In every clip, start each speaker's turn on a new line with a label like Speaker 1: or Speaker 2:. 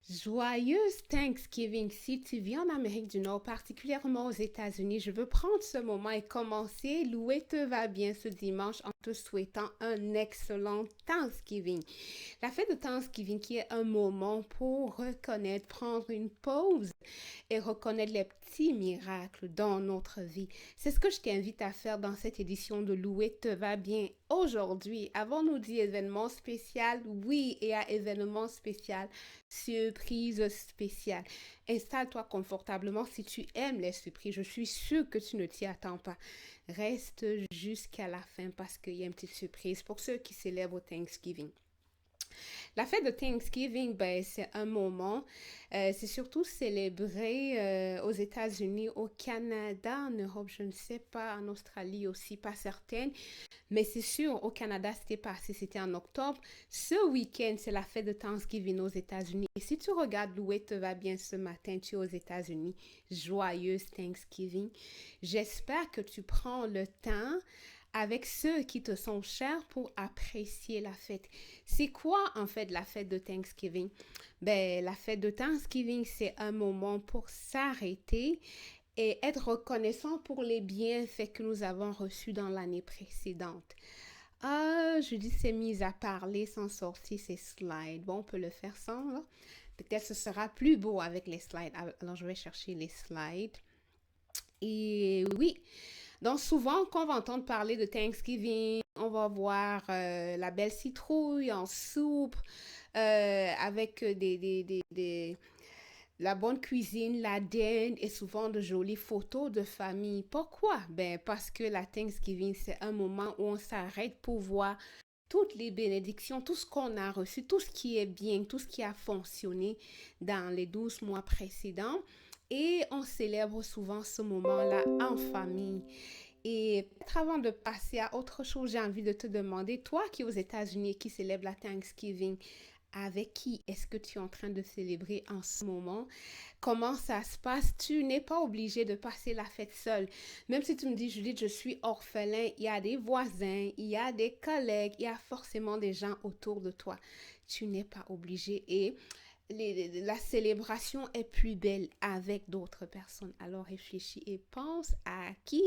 Speaker 1: Joyeuse Thanksgiving. Si tu vis en Amérique du Nord, particulièrement aux États-Unis, je veux prendre ce moment et commencer. Louer te va bien ce dimanche en te souhaitant un excellent Thanksgiving. La fête de Thanksgiving qui est un moment pour reconnaître, prendre une pause et reconnaître les petits miracles dans notre vie. C'est ce que je t'invite à faire dans cette édition de Louer te va bien aujourd'hui. Avons-nous dit événement spécial? Oui, et à événement spécial, surprise spéciale. Installe-toi confortablement si tu aimes les surprises. Je suis sûre que tu ne t'y attends pas. Reste jusqu'à la fin parce qu'il y a une petite surprise pour ceux qui célèbrent Thanksgiving. La fête de Thanksgiving, ben, c'est un moment, c'est surtout célébré aux États-Unis, au Canada, en Europe, je ne sais pas, en Australie aussi, pas certaine, mais c'est sûr, au Canada, c'était passé, c'était en octobre. Ce week-end, c'est la fête de Thanksgiving aux États-Unis. Et si tu regardes l'Ouest te va bien ce matin, tu es aux États-Unis, joyeuse Thanksgiving. J'espère que tu prends le temps avec ceux qui te sont chers pour apprécier la fête. C'est quoi en fait la fête de Thanksgiving? Ben, la fête de Thanksgiving, c'est un moment pour s'arrêter et être reconnaissant pour les bienfaits que nous avons reçus dans l'année précédente. Ah, Judy s'est mise à parler sans sortir ses slides. Bon, on peut le faire sans, là. Peut-être ce sera plus beau avec les slides. Alors, je vais chercher les slides. Et oui, donc souvent, quand on va entendre parler de Thanksgiving, on va voir la belle citrouille en soupe, avec la bonne cuisine, la dinde et souvent de jolies photos de famille. Pourquoi? Ben, parce que la Thanksgiving, c'est un moment où on s'arrête pour voir toutes les bénédictions, tout ce qu'on a reçu, tout ce qui est bien, tout ce qui a fonctionné dans les 12 mois précédents. Et on célèbre souvent ce moment-là en famille. Et avant de passer à autre chose, j'ai envie de te demander, toi qui es aux États-Unis et qui célèbre la Thanksgiving, avec qui est-ce que tu es en train de célébrer en ce moment? Comment ça se passe? Tu n'es pas obligé de passer la fête seule. Même si tu me dis, Judith, je suis orphelin, il y a des voisins, il y a des collègues, il y a forcément des gens autour de toi. Tu n'es pas obligé. Et la célébration est plus belle avec d'autres personnes. Alors réfléchis et pense à qui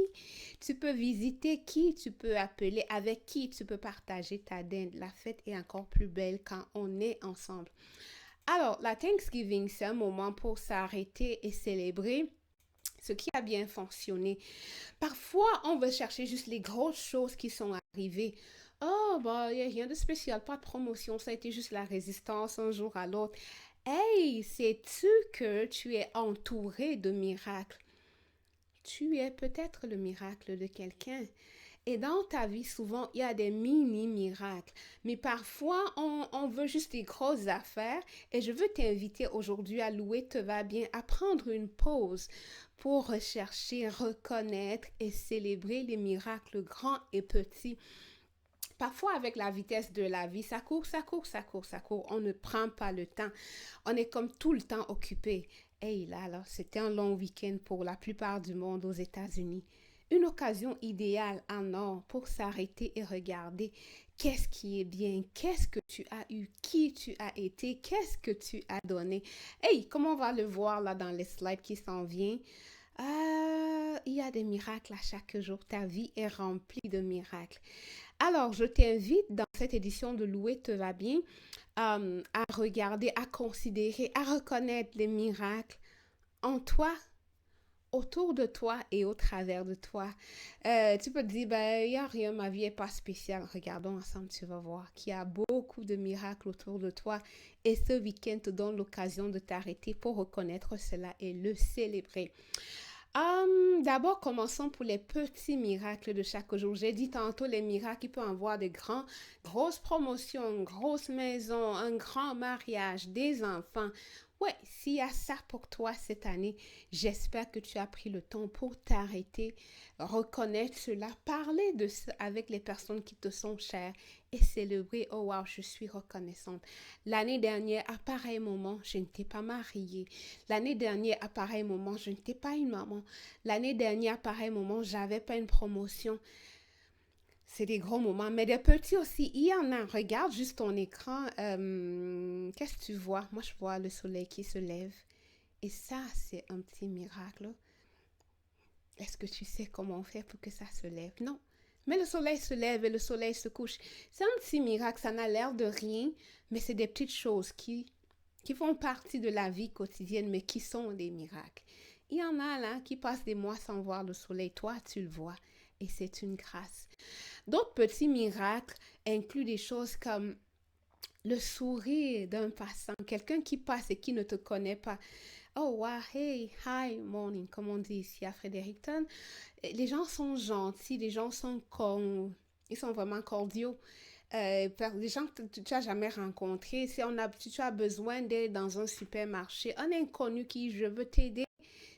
Speaker 1: tu peux visiter, qui tu peux appeler, avec qui tu peux partager ta dinde. La fête est encore plus belle quand on est ensemble. Alors, la Thanksgiving, c'est un moment pour s'arrêter et célébrer ce qui a bien fonctionné. Parfois, on veut chercher juste les grosses choses qui sont arrivées. Oh, bah, il n'y a rien de spécial, pas de promotion, ça a été juste la résistance un jour à l'autre. Hey, sais-tu que tu es entouré de miracles? Tu es peut-être le miracle de quelqu'un. Et dans ta vie, souvent, il y a des mini-miracles. Mais parfois, on veut juste des grosses affaires. Et je veux t'inviter aujourd'hui à louer te va bien, à prendre une pause pour rechercher, reconnaître et célébrer les miracles grands et petits. Parfois, avec la vitesse de la vie, ça court, ça court, ça court, ça court. On ne prend pas le temps. On est comme tout le temps occupé. Et là, c'était un long week-end pour la plupart du monde aux États-Unis. Une occasion idéale en or pour s'arrêter et regarder qu'est-ce qui est bien, qu'est-ce que tu as eu, qui tu as été, qu'est-ce que tu as donné. Hey, comme on va le voir là dans les slides qui s'en viennent, il y a des miracles à chaque jour. Ta vie est remplie de miracles. Alors, je t'invite dans cette édition de Louer te va bien à regarder, à considérer, à reconnaître les miracles en toi, autour de toi et au travers de toi. Tu peux te dire, ben, il n'y a rien, ma vie n'est pas spéciale. Regardons ensemble, tu vas voir qu'il y a beaucoup de miracles autour de toi. Et ce week-end te donne l'occasion de t'arrêter pour reconnaître cela et le célébrer. D'abord, commençons pour les petits miracles de chaque jour. J'ai dit tantôt les miracles, il peut y avoir des grosses promotions, une grosse maison, un grand mariage, des enfants. Ouais, s'il y a ça pour toi cette année, j'espère que tu as pris le temps pour t'arrêter, reconnaître cela, parler de ça avec les personnes qui te sont chères et célébrer. Oh wow, je suis reconnaissante. L'année dernière, à pareil moment, je n'étais pas mariée. L'année dernière, à pareil moment, je n'étais pas une maman. L'année dernière, à pareil moment, j'avais pas une promotion. C'est des gros moments, mais des petits aussi. Il y en a. Regarde juste ton écran. Qu'est-ce que tu vois? Moi, je vois le soleil qui se lève. Et ça, c'est un petit miracle. Est-ce que tu sais comment on fait pour que ça se lève? Non. Mais le soleil se lève et le soleil se couche. C'est un petit miracle. Ça n'a l'air de rien, mais c'est des petites choses qui font partie de la vie quotidienne, mais qui sont des miracles. Il y en a là qui passent des mois sans voir le soleil. Toi, tu le vois. Et c'est une grâce. D'autres petits miracles incluent des choses comme le sourire d'un passant, quelqu'un qui passe et qui ne te connaît pas. Oh, wow, hey, hi, morning, comme on dit ici à Fredericton. Les gens sont gentils, les gens sont ils sont vraiment cordiaux. Les gens que tu n'as jamais rencontrés, si tu as besoin d'aide dans un supermarché, un inconnu qui, je veux t'aider,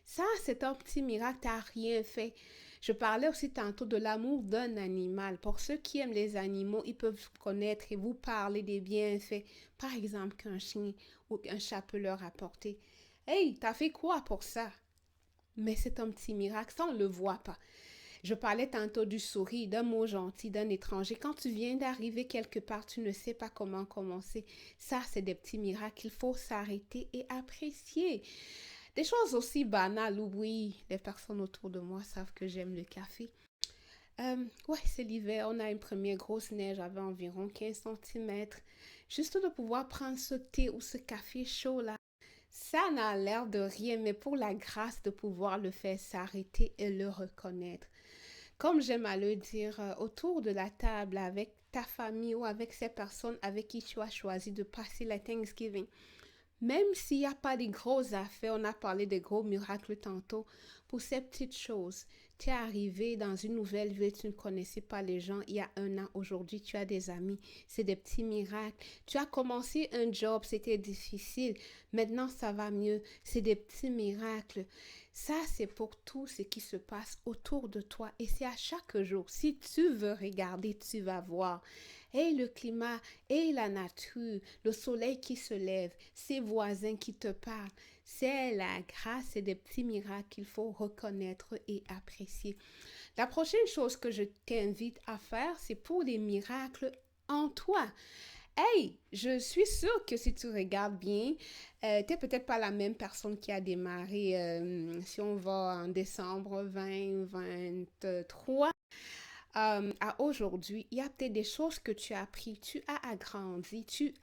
Speaker 1: ça, c'est un petit miracle, tu n'as rien fait. Je parlais aussi tantôt de l'amour d'un animal. Pour ceux qui aiment les animaux, ils peuvent connaître et vous parler des bienfaits. Par exemple, qu'un chien ou qu'un chat peut leur apporter. Hey, t'as fait quoi pour ça? Mais c'est un petit miracle, ça on ne le voit pas. Je parlais tantôt du sourire, d'un mot gentil, d'un étranger. Quand tu viens d'arriver quelque part, tu ne sais pas comment commencer. Ça, c'est des petits miracles. Il faut s'arrêter et apprécier. Des choses aussi banales, oui, les personnes autour de moi savent que j'aime le café. Ouais, c'est l'hiver, on a une première grosse neige avec environ 15 centimètres. Juste de pouvoir prendre ce thé ou ce café chaud là, ça n'a l'air de rien, mais pour la grâce de pouvoir le faire s'arrêter et le reconnaître. Comme j'aime à le dire, autour de la table avec ta famille ou avec ces personnes avec qui tu as choisi de passer la Thanksgiving. Même s'il n'y a pas de grosses affaires, on a parlé des gros miracles tantôt, pour ces petites choses. Tu es arrivé dans une nouvelle ville, tu ne connaissais pas les gens il y a un an, aujourd'hui tu as des amis, c'est des petits miracles. Tu as commencé un job, c'était difficile, maintenant ça va mieux, c'est des petits miracles. Ça, c'est pour tout ce qui se passe autour de toi et c'est à chaque jour. Si tu veux regarder, tu vas voir. Et le climat, et la nature, le soleil qui se lève, ses voisins qui te parlent. C'est la grâce et des petits miracles qu'il faut reconnaître et apprécier. La prochaine chose que je t'invite à faire, c'est pour les miracles en toi. Hey, je suis sûre que si tu regardes bien, tu n'es peut-être pas la même personne qui a démarré, si on va en décembre 2023 à aujourd'hui, il y a peut-être des choses que tu as appris, tu as grandi, tu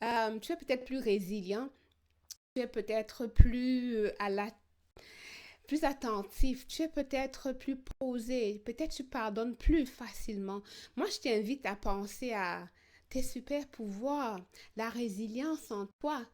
Speaker 1: es peut-être plus résilient, tu es peut-être plus attentif, tu es peut-être plus posé, peut-être tu pardonnes plus facilement. Moi, je t'invite à penser à tes super pouvoirs, la résilience en toi,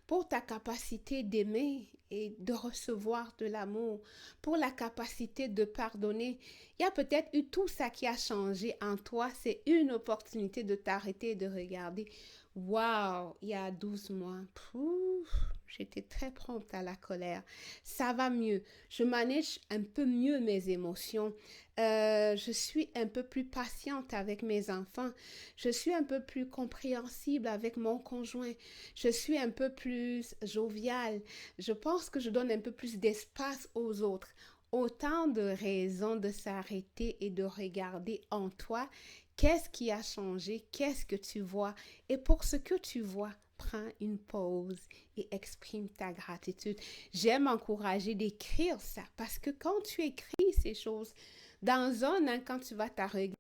Speaker 1: pour ta capacité d'aimer et de recevoir de l'amour, pour la capacité de pardonner. Il y a peut-être eu tout ça qui a changé en toi. C'est une opportunité de t'arrêter et de regarder. Waouh, il y a 12 mois, pouf, j'étais très prompte à la colère. Ça va mieux. Je manage un peu mieux mes émotions. Je suis un peu plus patiente avec mes enfants. Je suis un peu plus compréhensible avec mon conjoint. Je suis un peu plus joviale. Je pense que je donne un peu plus d'espace aux autres. Autant de raisons de s'arrêter et de regarder en toi qu'est-ce qui a changé, qu'est-ce que tu vois. Et pour ce que tu vois, prends une pause et exprime ta gratitude. J'aime encourager d'écrire ça parce que quand tu écris ces choses, dans un an, quand tu vas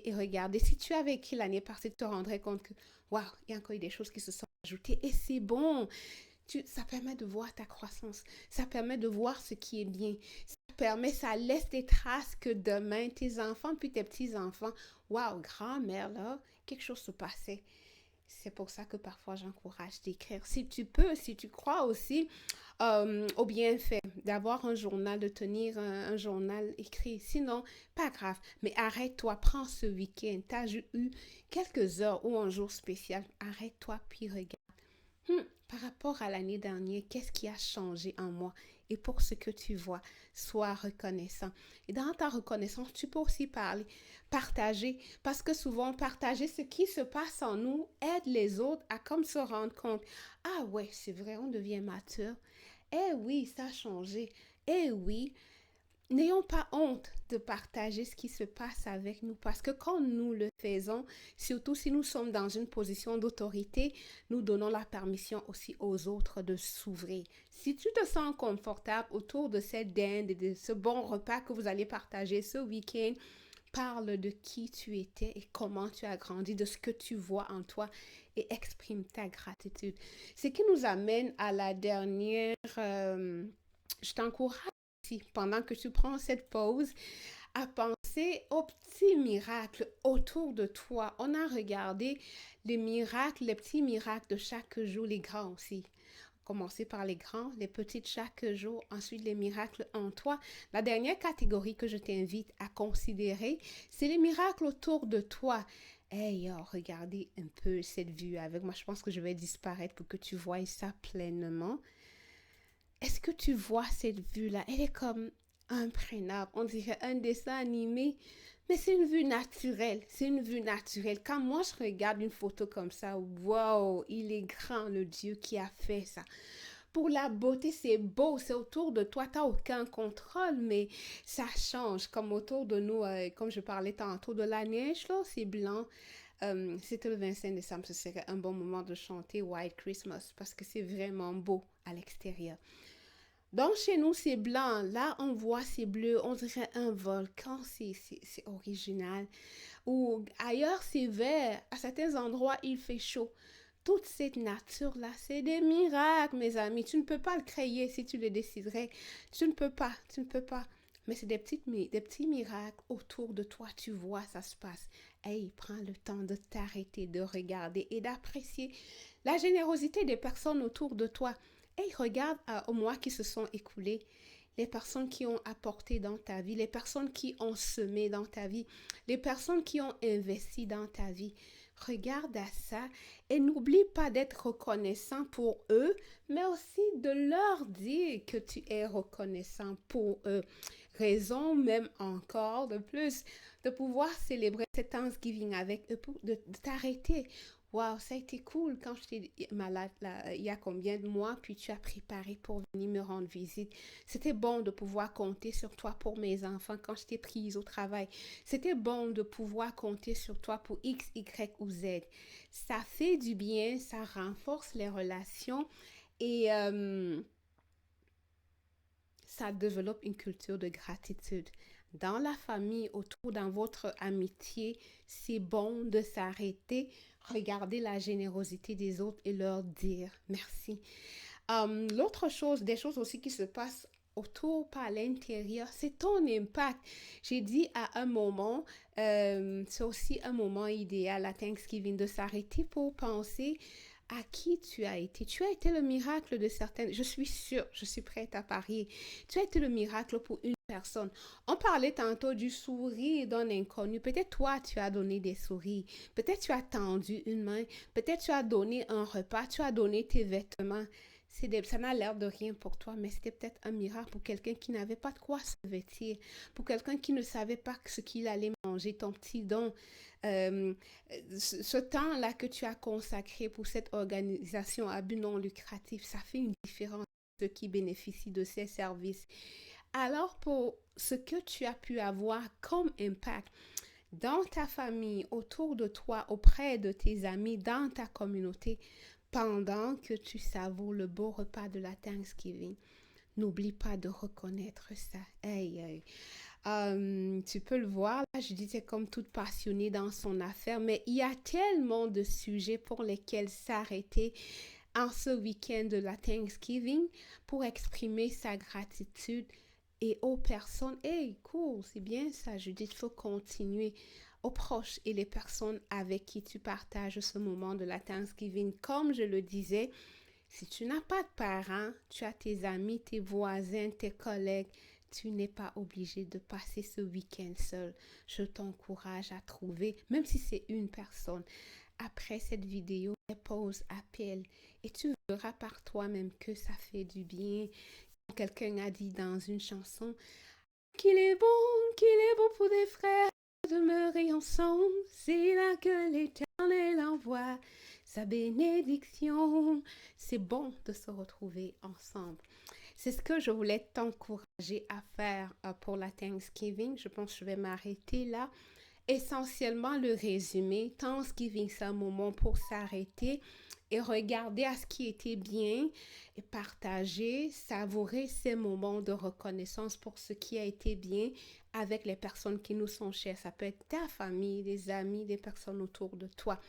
Speaker 1: et regarder, si tu avais écrit l'année passée, tu te rendrais compte que, waouh, il y a encore eu des choses qui se sont ajoutées et c'est bon. Ça permet de voir ta croissance. Ça permet de voir ce qui est bien. Ça laisse des traces que demain, tes enfants puis tes petits-enfants, waouh, grand-mère, là, quelque chose se passait. C'est pour ça que parfois j'encourage d'écrire. Si tu peux, si tu crois aussi au bienfait d'avoir un journal, de tenir un journal écrit. Sinon, pas grave. Mais arrête-toi, prends ce week-end. Tu as eu quelques heures ou un jour spécial. Arrête-toi, puis regarde. Par rapport à l'année dernière, qu'est-ce qui a changé en moi? Et pour ce que tu vois, sois reconnaissant. Et dans ta reconnaissance, tu peux aussi partager, parce que souvent, partager ce qui se passe en nous aide les autres à comme se rendre compte. Ah ouais, c'est vrai, on devient mature. Eh oui, ça a changé. Eh oui, n'ayons pas honte de partager ce qui se passe avec nous parce que quand nous le faisons, surtout si nous sommes dans une position d'autorité, nous donnons la permission aussi aux autres de s'ouvrir. Si tu te sens confortable autour de cette dinde et de ce bon repas que vous allez partager ce week-end, parle de qui tu étais et comment tu as grandi, de ce que tu vois en toi et exprime ta gratitude. Ce qui nous amène à la dernière... je t'encourage aussi, pendant que tu prends cette pause, à penser aux petits miracles autour de toi. On a regardé les miracles, les petits miracles de chaque jour, les grands aussi. Commencer par les grands, les petits de chaque jour, ensuite les miracles en toi. La dernière catégorie que je t'invite à considérer, c'est les miracles autour de toi. Hey, oh, regardez un peu cette vue avec moi. Je pense que je vais disparaître pour que tu voies ça pleinement. Est-ce que tu vois cette vue-là? Elle est comme imprenable. On dirait un dessin animé, mais c'est une vue naturelle. C'est une vue naturelle. Quand moi, je regarde une photo comme ça, wow, il est grand, le Dieu qui a fait ça. Pour la beauté, c'est beau, c'est autour de toi, tu n'as aucun contrôle, mais ça change. Comme autour de nous, comme je parlais tantôt de la neige, là, c'est blanc. C'était le 25 décembre, ce serait un bon moment de chanter White Christmas parce que c'est vraiment beau à l'extérieur. Donc, chez nous, c'est blanc. Là, on voit c'est bleu. On dirait un volcan. C'est original. Ou ailleurs, c'est vert. À certains endroits, il fait chaud. Toute cette nature-là, c'est des miracles, mes amis. Tu ne peux pas le créer si tu le déciderais. Tu ne peux pas. Tu ne peux pas. Mais c'est des petits miracles autour de toi. Tu vois, ça se passe. Hey, prends le temps de t'arrêter, de regarder et d'apprécier la générosité des personnes autour de toi. Hey, regarde aux mois qui se sont écoulés, les personnes qui ont apporté dans ta vie, les personnes qui ont semé dans ta vie, les personnes qui ont investi dans ta vie. Regarde à ça et n'oublie pas d'être reconnaissant pour eux, mais aussi de leur dire que tu es reconnaissant pour eux. Raison même encore de plus de pouvoir célébrer cet Thanksgiving avec eux, de t'arrêter. Wow, ça a été cool quand j'étais malade là, il y a combien de mois, puis tu as préparé pour venir me rendre visite. C'était bon de pouvoir compter sur toi pour mes enfants quand j'étais prise au travail. C'était bon de pouvoir compter sur toi pour X, Y ou Z. Ça fait du bien, ça renforce les relations et ça développe une culture de gratitude. Dans la famille, autour, dans votre amitié, c'est bon de s'arrêter, regarder la générosité des autres et leur dire merci. L'autre chose, des choses aussi qui se passent autour, pas à l'intérieur, c'est ton impact. J'ai dit à un moment, c'est aussi un moment idéal à Thanksgiving de s'arrêter pour penser à qui tu as été. Tu as été le miracle de certaines. Je suis sûre, je suis prête à parier. Tu as été le miracle pour une personne. On parlait tantôt du sourire d'un inconnu. Peut-être toi, tu as donné des sourires. Peut-être tu as tendu une main. Peut-être tu as donné un repas. Tu as donné tes vêtements. Ça n'a l'air de rien pour toi, mais c'était peut-être un miracle pour quelqu'un qui n'avait pas de quoi se vêtir, pour quelqu'un qui ne savait pas ce qu'il allait manger, ton petit don. Euh, ce temps-là que tu as consacré pour cette organisation à but non lucratif, ça fait une différence pour ceux qui bénéficient de ces services. Alors, pour ce que tu as pu avoir comme impact dans ta famille, autour de toi, auprès de tes amis, dans ta communauté, pendant que tu savoures le beau repas de la Thanksgiving, n'oublie pas de reconnaître ça. Hey, hey. Tu peux le voir, là, je disais comme toute passionnée dans son affaire, mais il y a tellement de sujets pour lesquels s'arrêter en ce week-end de la Thanksgiving pour exprimer sa gratitude et aux personnes. Hey, cool, c'est bien ça, Judith, il faut continuer aux proches et les personnes avec qui tu partages ce moment de la Thanksgiving. Comme je le disais, si tu n'as pas de parents, tu as tes amis, tes voisins, tes collègues, tu n'es pas obligé de passer ce week-end seul. Je t'encourage à trouver, même si c'est une personne, après cette vidéo, pose, appelle et tu verras par toi-même que ça fait du bien. Quelqu'un a dit dans une chanson qu'il est bon pour des frères demeurer ensemble. C'est là que l'Éternel envoie sa bénédiction. C'est bon de se retrouver ensemble. C'est ce que je voulais t'encourager à faire pour la Thanksgiving. Je pense que je vais m'arrêter là. Essentiellement, le résumé, Thanksgiving, c'est un moment pour s'arrêter et regarder à ce qui était bien et partager, savourer ces moments de reconnaissance pour ce qui a été bien avec les personnes qui nous sont chères. Ça peut être ta famille, des amis, des personnes autour de toi.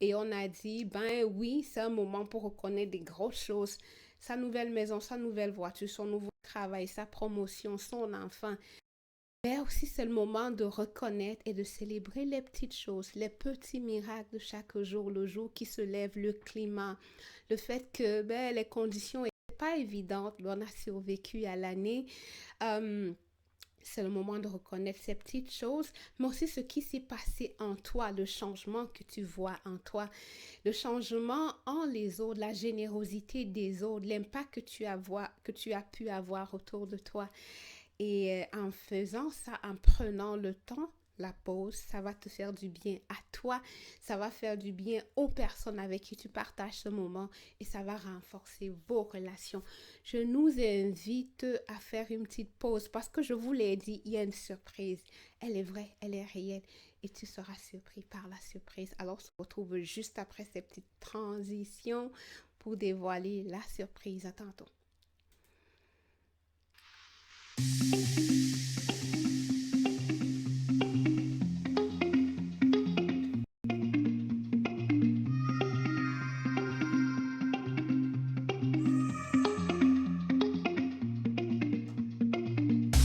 Speaker 1: Et on a dit, ben oui, c'est un moment pour reconnaître des grosses choses. Sa nouvelle maison, sa nouvelle voiture, son nouveau travail, sa promotion, son enfant. Mais aussi, c'est le moment de reconnaître et de célébrer les petites choses, les petits miracles de chaque jour, le jour qui se lève, le climat, le fait que ben, les conditions n'étaient pas évidentes, mais on a survécu à l'année. Euh, c'est le moment de reconnaître ces petites choses, mais aussi ce qui s'est passé en toi, le changement que tu vois en toi, le changement en les autres, la générosité des autres, l'impact que tu as pu avoir autour de toi. Et en faisant ça, en prenant le temps, la pause, ça va te faire du bien à toi, ça va faire du bien aux personnes avec qui tu partages ce moment et ça va renforcer vos relations. Je nous invite à faire une petite pause parce que je vous l'ai dit, il y a une surprise. Elle est vraie, elle est réelle et tu seras surpris par la surprise. Alors, on se retrouve juste après cette petite transition pour dévoiler la surprise. À tantôt.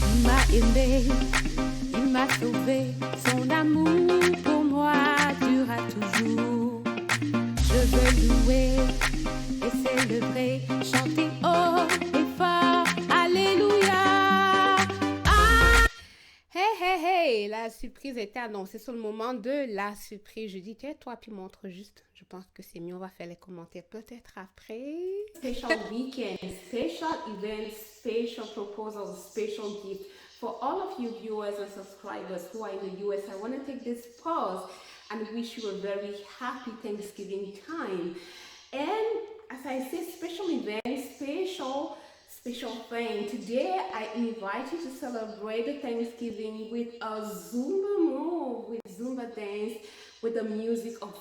Speaker 1: Il m'a aimé, il m'a sauvé, son amour pour moi durera toujours. Je veux louer et célébrer, chanter haut et fort, Alléluia. Ah! Hey, hey, hey, la surprise était annoncée sur le moment de la surprise. Je dis, tais-toi, puis montre juste. Je pense que c'est mieux, on va faire les commentaires peut-être après. Special weekend, special events, special proposals, special gift. For all of you viewers and subscribers who are in the US, I want to take this pause and wish you a very happy Thanksgiving time. And as I say, special events, special thing. Today, I invite you to celebrate the Thanksgiving with a Zumba move, with Zumba dance, with the music of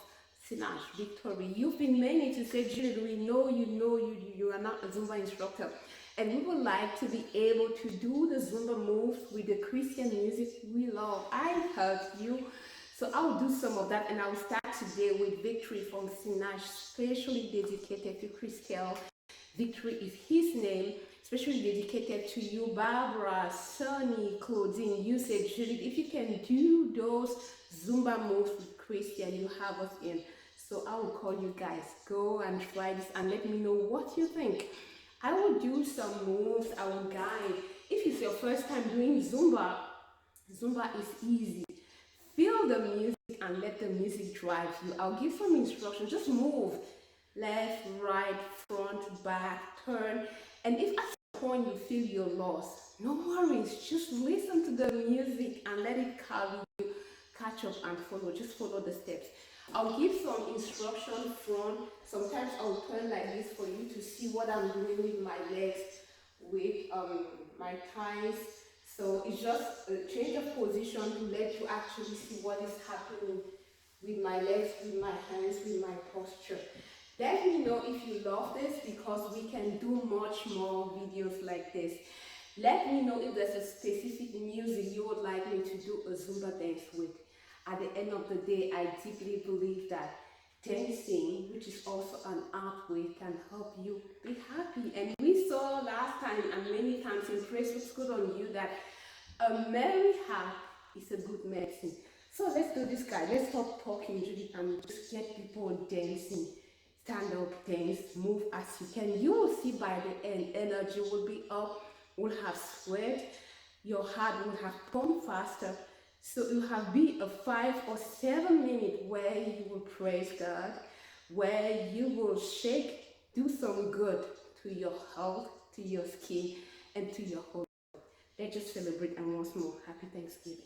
Speaker 1: Sinach Victory. You've been meaning to say, Julie, we know you are not a Zumba instructor. And we would like to be able to do the Zumba moves with the Christian music we love. I heard you. So I'll do some of that and I'll start today with Victory from Sinach, specially dedicated to Christel. Victory is his name, especially dedicated to you, Barbara, Sonny, Claudine. You said, Judith, if you can do those Zumba moves with Christian, you have us in. So I will call you guys. Go and try this and let me know what you think. I will do some moves, I will guide. If it's your first time doing Zumba, Zumba is easy. Feel the music and let the music drive you. I'll give some instructions. Just move left, right, front, back, turn. And if at some point you feel you're lost, no worries. Just listen to the music and let it carry you. Catch up and follow. Just follow the steps. I'll give some instruction front. Sometimes I'll turn like this for you to see what I'm doing with my legs, with my thighs. So it's just a change of position to let you actually see what is happening with my legs, with my hands, with my posture. Let me know if you love this because we can do much more videos like this. Let me know if there's a specific music you would like me to do a Zumba dance with. At the end of the day, I deeply believe that dancing, which is also an art way, can help you be happy. And we saw last time and many times in Praise Looks Good on You that a merry heart is a good medicine. So let's do this, guys. Let's stop talking, Judy, and just get people dancing. Stand up, dance, move as you can. You will see by the end, energy will be up, will have sweat, your heart will have pump faster. So it will have be a 5 or 7 minute where you will praise God, where you will shake, do some good to your health, to your skin, and to your whole body. Let's just celebrate and once more, happy Thanksgiving.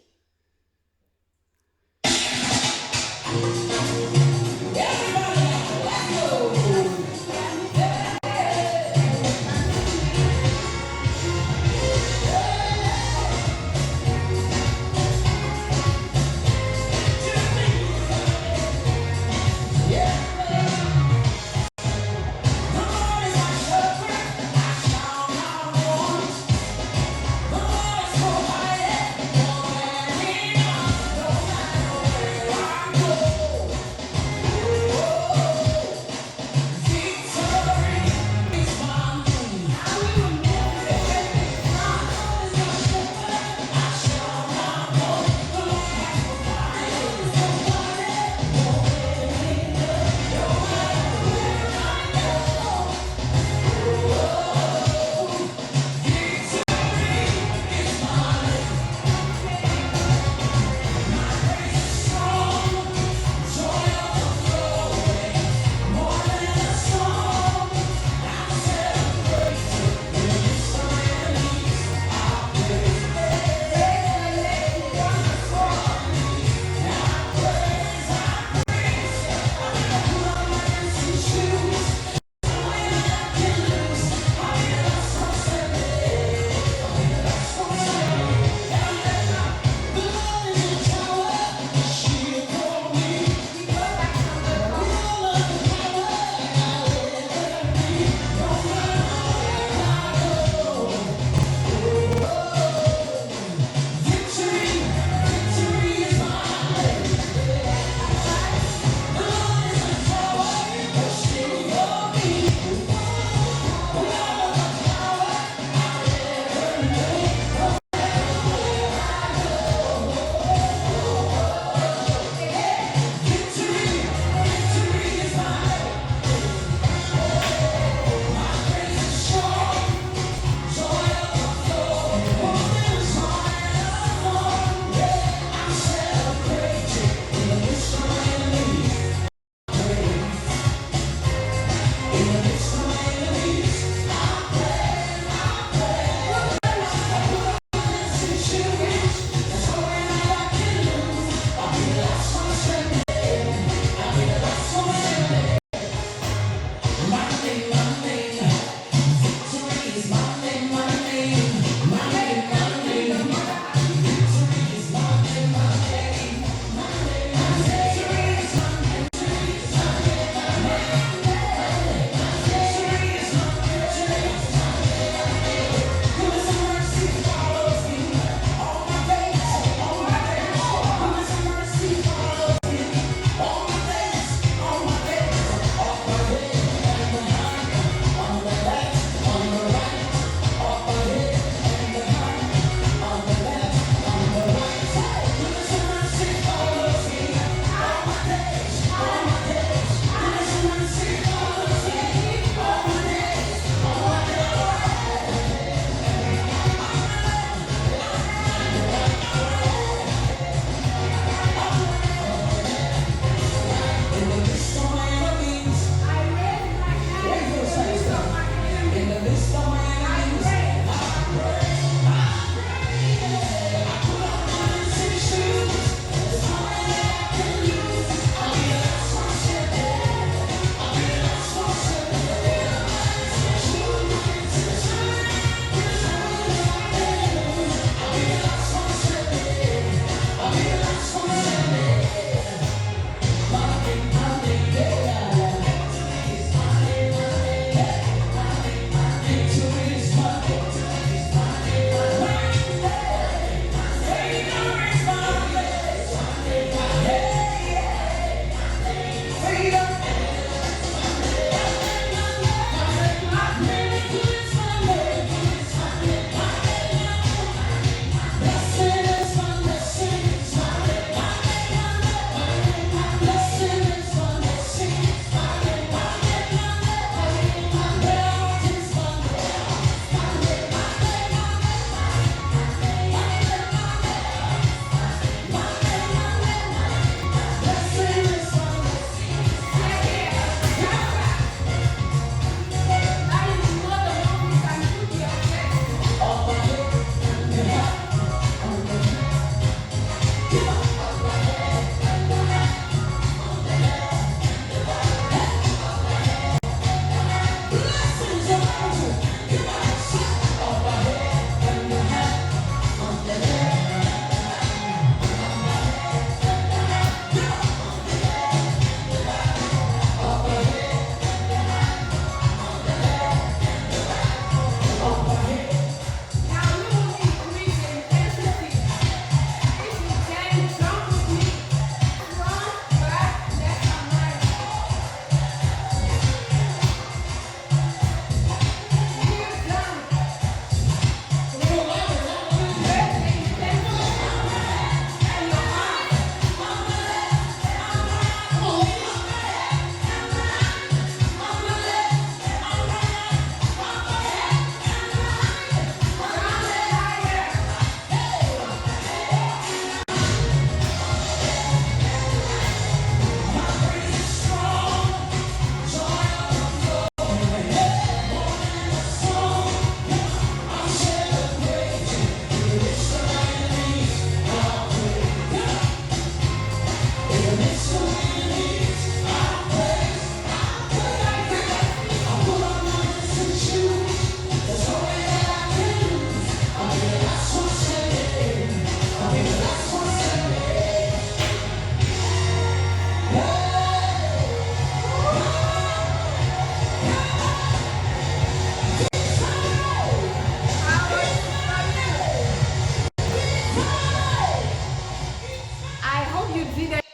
Speaker 1: I hope you did it.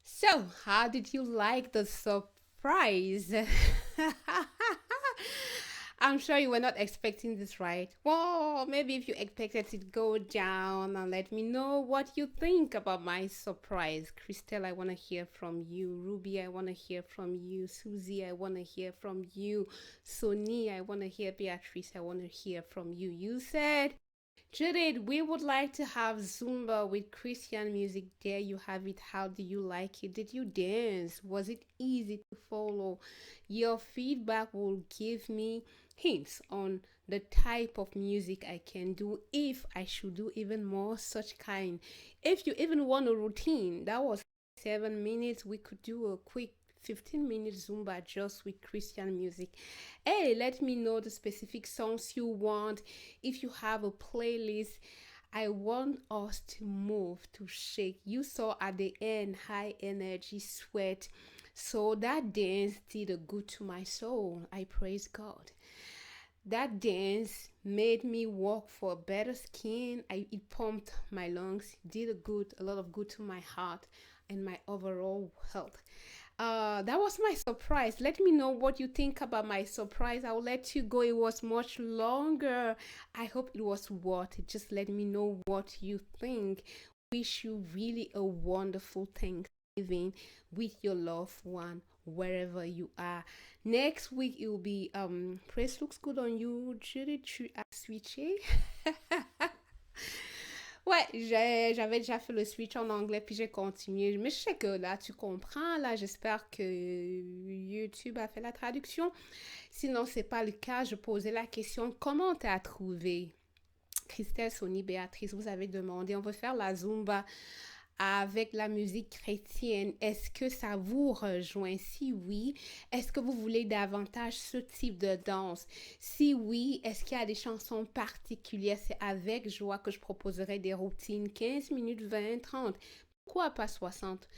Speaker 1: So, how did you like the surprise? I'm sure you were not expecting this, right? Well, maybe if you expected it, go down and let me know what you think about my surprise. Christelle, I want to hear from you. Ruby, I want to hear from you. Susie, I want to hear from you. Sony, I want to hear. Beatrice, I want to hear from you. You said Judith, we would like to have Zumba with Christian music. There you have it. How do you like it? Did you dance? Was it easy to follow? Your feedback will give me hints on the type of music I can do if I should do even more such kind. If you even want a routine, that was 7 minutes. We could do a quick 15-minute Zumba just with Christian music. Hey, let me know the specific songs you want. If you have a playlist, I want us to move, to shake. You saw at the end high energy sweat. So that dance did a good to my soul. I praise God. That dance made me walk for better skin. It pumped my lungs, did a lot of good to my heart and my overall health. That was my surprise. Let me know what you think about my surprise. I'll let you go. It was much longer. I hope it was worth it. Just let me know what you think. Wish you really a wonderful Thanksgiving with your loved one wherever you are. Next week it will be Praise looks good on you. Judy, tu as switché. Ouais, j'avais déjà fait le switch en anglais puis j'ai continué. Mais je sais que là, tu comprends. Là, j'espère que YouTube a fait la traduction. Sinon, c'est pas le cas. Je posais la question, comment t'as trouvé? Christelle, Sony, Béatrice, vous avez demandé, on veut faire la Zumba avec la musique chrétienne. Est-ce que ça vous rejoint? Si oui, est-ce que vous voulez davantage ce type de danse? Si oui, est-ce qu'il y a des chansons particulières? C'est avec joie que je proposerai des routines 15 minutes, 20, 30 Pourquoi pas 60?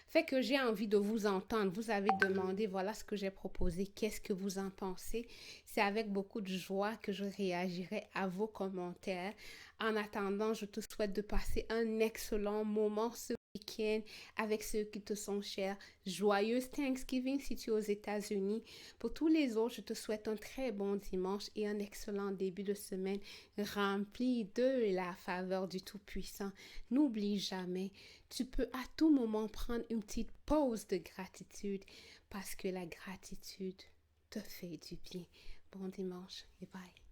Speaker 1: Fait que j'ai envie de vous entendre. Vous avez demandé, voilà ce que j'ai proposé. Qu'est-ce que vous en pensez? C'est avec beaucoup de joie que je réagirai à vos commentaires. En attendant, je te souhaite de passer un excellent moment ce week-end avec ceux qui te sont chers. Joyeuse Thanksgiving si tu es aux États-Unis. Pour tous les autres, je te souhaite un très bon dimanche et un excellent début de semaine rempli de la faveur du Tout-Puissant. N'oublie jamais, tu peux à tout moment prendre une petite pause de gratitude parce que la gratitude te fait du bien. Bon dimanche et bye.